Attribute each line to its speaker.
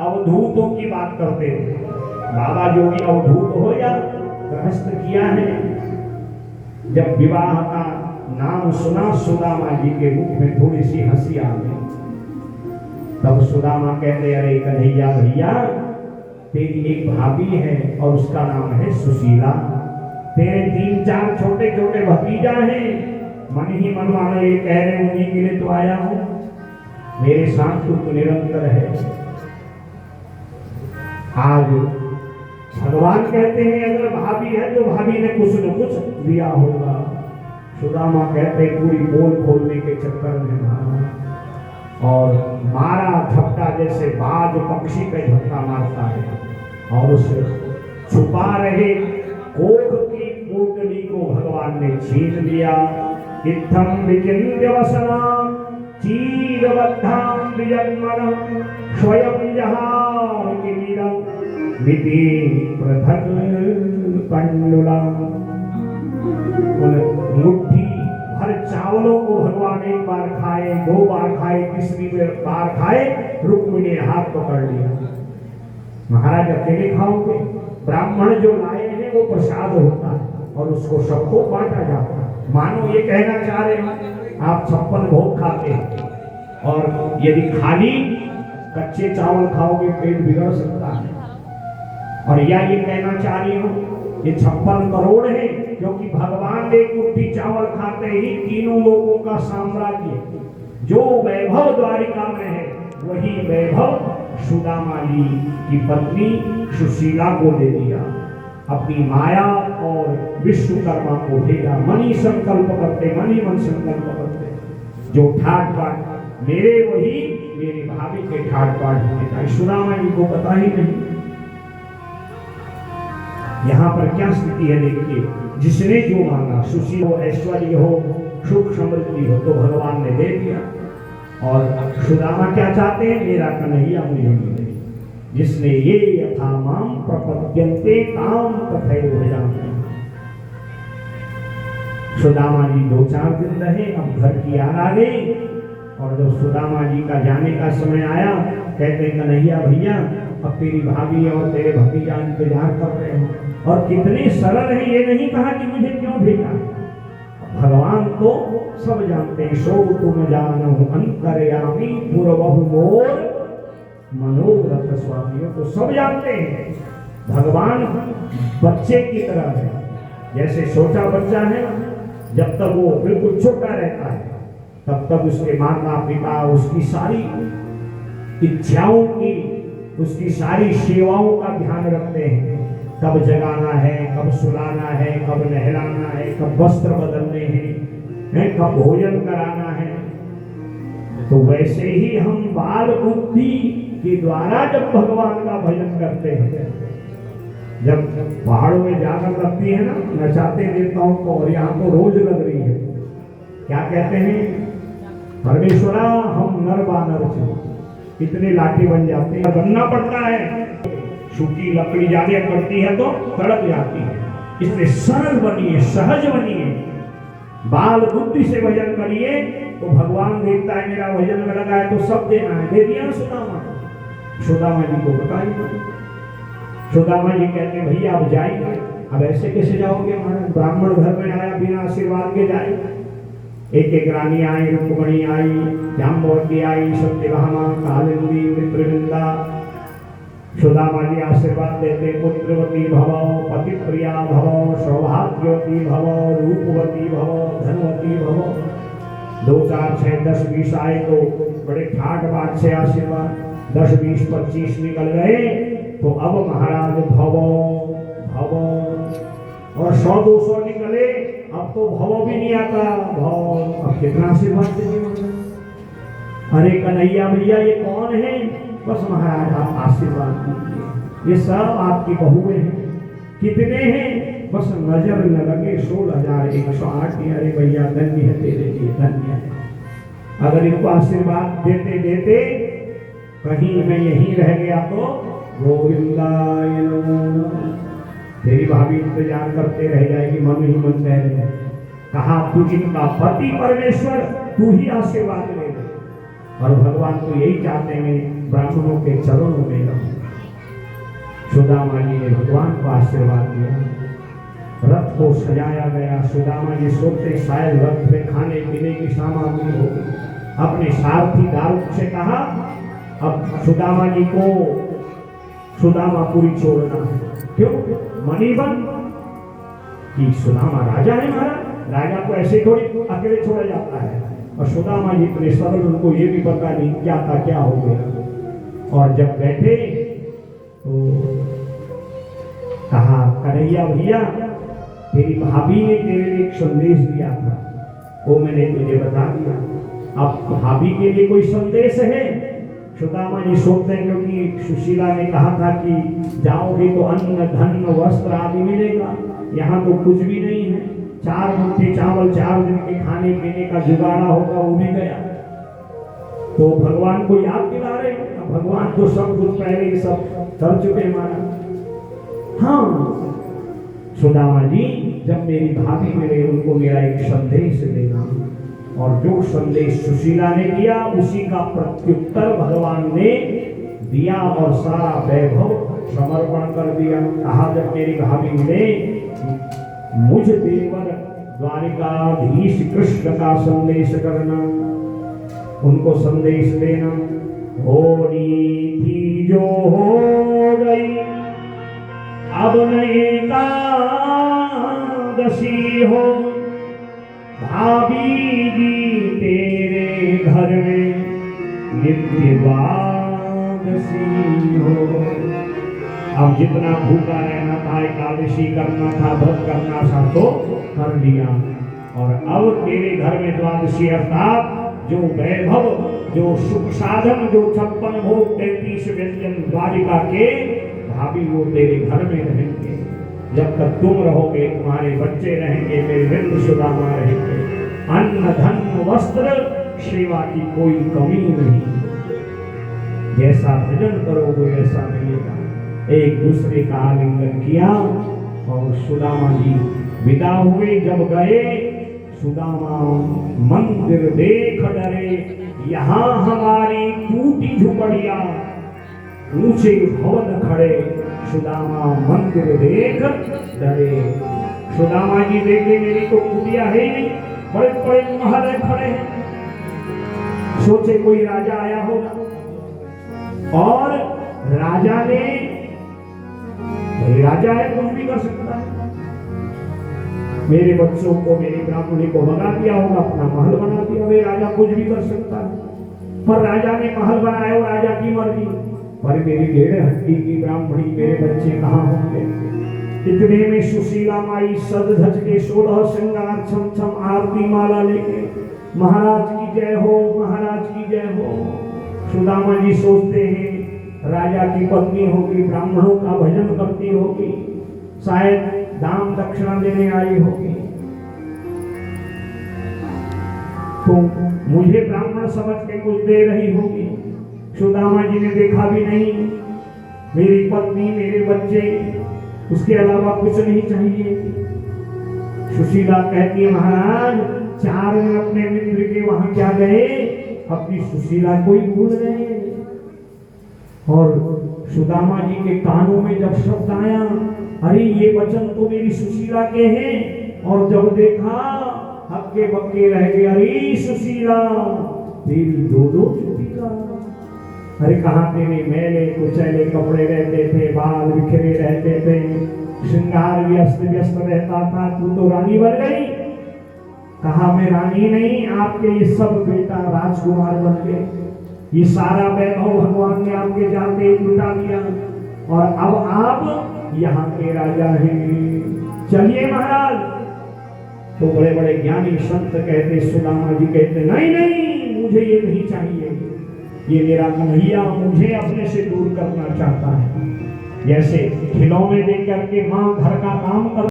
Speaker 1: अवधूतों की बात करते थे। बाबा जोगी अवधूत हो या गृहस्थ किया है। जब विवाह का नाम सुना सुदामा जी के मुख में थोड़ी सी हंसी आ गई। तब सुदामा कहते, अरे कन्हैया भैया, तेरी एक भाभी है और उसका नाम है सुशीला। तेरे 3-4 छोटे छोटे भतीजा हैं। मन ही मन मानो ये कह रहे उन्हीं के लिए तो आया हूं। मेरे साथ तू निरंतर है। आज भगवान कहते हैं अगर भाभी है तो भाभी ने कुछ न कुछ दिया होगा। सुदामा कहते पूरी पोल खोलने के चक्कर में मारा और मारा झपटा जैसे बाज पक्षी पे झपटा मारता है। और उस छुपा रहे कोख की पोटली को भगवान ने छीन लिया। इत्थम विचिन्त्य वसनाम चीरबद्धाम विजन्मनम स्वयं जहार किरीटम विधि प्रधन कंडुलम। मुट्ठी भर चावलों को भगवान एक बार खाए, 2 बार खाए, तीसरी बार खाए, रुक्मिणी ने हाथ पकड़ लिया। महाराज अकेले खाओगे? ब्राह्मण जो लाए हैं वो प्रसाद होता है और उसको सबको बांटा जाता है। मानो ये कहना चाह रहे हैं आप 56 भोग खाते हैं और यदि खाली कच्चे चावल खाओगे पेट बिगड़ सकता है। और या ये कहना चाह रही हूं ये 56 करोड़ है, क्योंकि भगवान ने एक मुट्ठी चावल खाते ही तीनों लोगों का साम्राज्य, जो वैभव द्वारिका में है वही वैभव सुदामा जी की पत्नी सुशीला को दे दिया। अपनी माया और विश्वकर्मा को भेजा। मनी संकल्प करते, मनी मन संकल्प करते, जो ठाट बाट मेरे वही मेरी भाभी के ठाट बाट होने का सुदामा जी को पता ही नहीं। यहाँ पर क्या स्थिति है देखिए, जिसने जो मांगा, सुशील हो, ऐश्वर्य हो, सुख समृद्धि हो, तो भगवान ने दे दिया। और सुदामा क्या चाहते हैं? मेरा कन्हैया मुझे मिले। जिसने ये यथा माम प्रपद्यन्ते ताम तथैव भजामि। सुदामा जी 2-4 दिन रहे। अब घर की याद आ गई और जब सुदामा जी का जाने का समय आया, कहते कन्हैया भैया अब तेरी भाभी और तेरे भतीजा इंतजार कर रहे हैं। और कितने सरल है, ये नहीं कहा कि मुझे क्यों भेजा। भगवान तो सब जानते हैं। सो तुम जानहु अंतर्यामी पूर्वहु मोर मनोरथ स्वामियों को सब जानते हैं। भगवान बच्चे की तरह है। जैसे छोटा बच्चा है, जब तक वो बिल्कुल छोटा रहता है तब तक उसके माता पिता उसकी सारी इच्छाओं की, उसकी सारी सेवाओं का ध्यान रखते हैं। कब जगाना है, कब सुलाना है, कब नहलाना है, कब वस्त्र बदलने हैं, कब भोजन कराना है। तो वैसे ही हम बाल बुद्धि के द्वारा जब भगवान का भजन करते हैं, जब पहाड़ों में जाकर लगती है ना नचाते देवताओं को, और यहाँ तो रोज लग रही है। क्या कहते हैं? परमेश्वरा हम नर बानर से इतने लाठी बन जाते हैं, बनना पड़ता है। सूखी लकड़ी ज्यादा पड़ती है तो तड़प जाती है। इसलिए सरल बनिए, सहज बनिए, बाल बुद्धि से भजन करिए तो भगवान देखता है मेरा भजन में लगा है तो सब देना है। दे दिया सुदामा। सुदामा जी को बताइए। सुदामा जी कहते भैया अब जाइए। अब ऐसे कैसे जाओगे महाराज? ब्राह्मण घर में आया बिना आशीर्वाद के जाए। एक एक रानी आई, रुक्मणी आई, जाम्बवती आई, सत्यभामा, कालिंदी, मित्रविंदा। सुदामा जी आशीर्वाद देते पुत्रवती भव, पतिप्रिया भव, सौभाग्यवती भव, रूपवती भव, धनवती भव। 2, 4, 6, 10, 20 आए तो बड़े ठाट बाट से आशीर्वाद। 10, 20, 25 निकल गए तो अब महाराज भव भव, और 100, 200 निकले अब तो भव भी नहीं आता। भव अब कितना आशीर्वाद देंगे? अरे कन्हैया भैया ये कौन है? बस महाराज आप आशीर्वाद दीजिए, ये सब आपकी बहुएं हैं। कितने हैं? बस नजर न लगे 16,108। अरे भैया धन्य है तेरे लिए, धन्य है। अगर इनको आशीर्वाद देते देते कहीं मैं यहीं रह गया तो गोविंदाय नमः। तेरी भाभी इंतजार करते रह जाएगी, मन ही मन कह रहे हैं कहा तू जिनका पति परमेश्वर तू ही आशीर्वाद ले। और भगवान तो यही चाहते हैं ब्राह्मणों के चरणों में रहूं। सुदामा जी ने भगवान को आशीर्वाद दिया। रथ को सजाया गया। सुदामा जी सोचते शायद रथ में खाने पीने की सामग्री होगी। अपने सारथी दारूक से कहा, अब सुदामा जी को सुदामापुरी छोड़ना है। क्यों? मणिबन कि सुदामा राजा है महाराज, राजा को ऐसे थोड़ी अकेले छोड़ा जाता है। और सुदामा जी इतने सरल, उनको ये भी पता नहीं क्या था क्या हो गया। और जब बैठे तो कहा, कन्हैया भैया तेरी भाभी ने तेरे लिए एक संदेश दिया था, वो मैंने तुझे बता दिया। अब भाभी के लिए कोई संदेश है? सुदामा जी सोचते हैं क्योंकि सुशीला ने कहा था कि जाओगे तो अन्न धन वस्त्र आदि मिलेगा, यहाँ तो कुछ भी नहीं है। 4 मुट्ठी चावल 4 दिन के खाने पीने का जुगाड़ा होगा, वो भी गया। तो भगवान को याद दिला रहे हैं। भगवान तो सब कुछ पहले ही सब कर चुके माना। हाँ सुदामा जी, जब मेरी भाभी मिले उनको मेरा एक संदेश देना। और जो संदेश सुशीला ने दिया उसी का प्रत्युत्तर भगवान ने दिया और सारा वैभव समर्पण कर दिया। कहा, जब मेरी भाभी मिले मुझ देवर द्वारिकाधीश कृष्ण का संदेश करना, उनको संदेश देना। होनी थी जो हो गई, अब नहीं एकादशी हो, भाभी जी तेरे घर में नित्य द्वादशी हो। अब जितना भूखा रहना था, एकादशी करना था, व्रत करना था तो कर लिया। और अब तेरे घर में द्वादशी अर्थात जो वैभव, जो सुख साधन, जो 56 भोग 33 व्यंजन द्वारिका के, भाभी वो तेरे घर में रहेंगे। जब तक तुम रहोगे तुम्हारे बच्चे रहेंगे, मेरे मित्र सुदामा रहेंगे। अन्न धन वस्त्र सेवा की कोई कमी नहीं। जैसा भजन करोगे वैसा मिलेगा। एक दूसरे का आलिंगन किया और सुदामा जी विदा हुए। जब गए सुदामा मंदिर देख डरे, यहाँ हमारी टूटी झुपड़िया, ऊंचे भवन खड़े, सुदामा मंदिर देख डरे। सुदामा जी देखे मेरी तो कुटिया है ही नहीं, बड़े बड़े महल खड़े हैं। सोचे कोई राजा आया होगा। और राजा ने, भाई राजा है कुछ भी कर सकता है, मेरे बच्चों को, मेरी ब्राह्मणी को भगा दिया होगा, अपना महल बना दिया। वे राजा कुछ भी कर सकता है। पर राजा ने महल बनाया, वो राजा की मर्जी। पर मेरी 1.5 हड्डी की ब्राह्मणी, मेरे बच्चे कहाँ होंगे? इतने में सुशीला माई सज धज के 16 श्रृंगार छम छम आरती माला लेके, महाराज की जय हो, महाराज की जय हो। सुदामा जी सोचते हैं राजा की पत्नी होगी, ब्राह्मणों का भजन करती होगी, शायद दाम दक्षिणा देने आई होगी, तो मुझे ब्राह्मण समझ के कुछ दे रही होगी। सुदामा जी ने देखा भी नहीं, मेरी पत्नी, मेरे बच्चे, उसके अलावा कुछ नहीं चाहिए। सुशीला कहती है, महाराज 4 दिन अपने मित्र के वहां क्या गए, अपनी सुशीला को ही भूल गए। और सुदामा जी के कानों में जब शब्द आया, अरे ये वचन तो मेरी सुशीला के हैं, और जब देखा हक्के बक्के रह गए। अरे सुशीला तेरी 2 चुटिका, अरे कहाँ तेरे मैले कुचैले कपड़े रहते थे, बाल बिखरे रहते थे, श्रृंगार भी अस्त व्यस्त रहता था, तू तो रानी बन गई। कहा मैं रानी नहीं, आपके ये सब बेटा राजकुमार बन गए। ये सारा वैभव भगवान ने आपके जाते ही लुटा दिया, और अब आप यहाँ के राजा हैं। चलिए महाराज। तो बड़े बड़े ज्ञानी संत कहते, सुदामा जी कहते, नहीं नहीं मुझे ये नहीं चाहिए, ये मेरा कन्हैया मुझे अपने से दूर करना चाहता है। जैसे खिलौने दे करके माँ घर का काम कर